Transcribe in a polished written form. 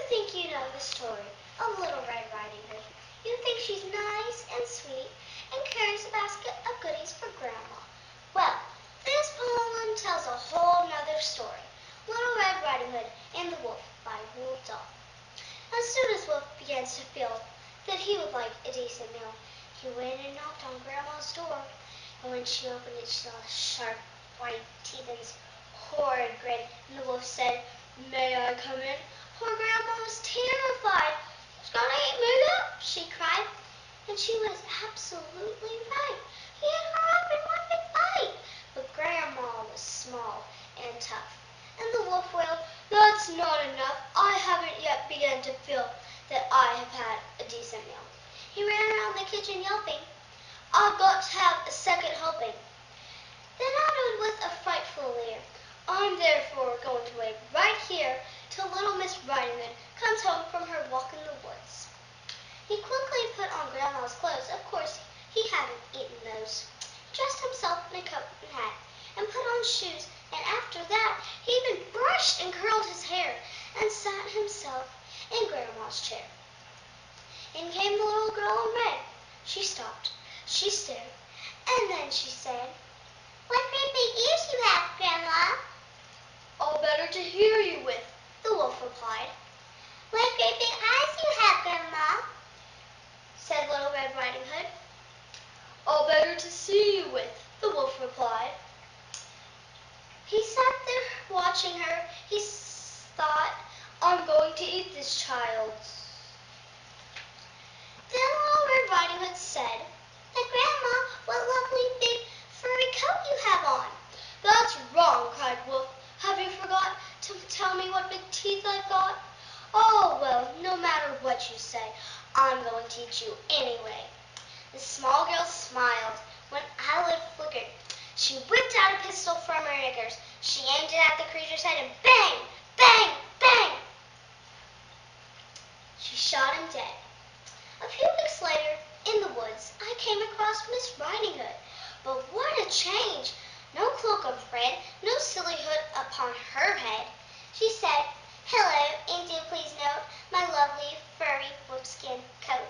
think you know the story of Little Red Riding Hood. You think she's nice and sweet and carries a basket of goodies for Grandma. Well, this poem tells a whole nother story. Little Red Riding Hood and the Wolf by Roald Dahl. As soon as Wolf began to feel that he would like a decent meal, he went and knocked on Grandma's door. And when she opened it, she saw the sharp white teeth and this horrid grin. And the wolf said, "May I come in?" Poor Grandma was terrified. "He's gonna eat me up," she cried. And she was absolutely right. He ate her up in one big bite. But Grandma was small and tough. And the wolf wailed, "That's not enough. I haven't yet begun to feel that I have had a decent meal." He ran around the kitchen yelping, "I've got to have a second helping." Then added with a frightful leer, "I'm therefore going to wait right here till little Miss Riding Hood comes home from her walk in the woods." He quickly put on Grandma's clothes. Of course, he hadn't eaten those. Dressed himself in a coat and hat, and put on shoes, and after that he even brushed and curled his hair, and sat himself in Grandma's chair. In came the little girl in red. She stopped, she stared, and then she said, "What great big ears you have, Grandma." "All better to hear you with," the wolf replied. "What great big eyes you have, Grandma," said Little Red Riding Hood. "All better to see you with," the wolf replied. He sat there watching her. He thought, "I'm going to eat this child." Then Little Red Riding Hood said, "But Grandma, what lovely big furry coat you have on." "That's wrong," cried Wolf. "Have you forgot to tell me what big teeth I've got?" "Oh, well, no matter what you say, I'm going to eat you anyway." The small girl smiled. One eyelid flickered. She whipped out a pistol from her knickers. She aimed it at the creature's head and bang, bang, bang! She shot him dead. A few weeks later, in the woods, I came across Miss Riding Hood. But what a change! No cloak of red, no silly hood upon her head. She said, "Hello, and do please note my lovely furry wolfskin coat."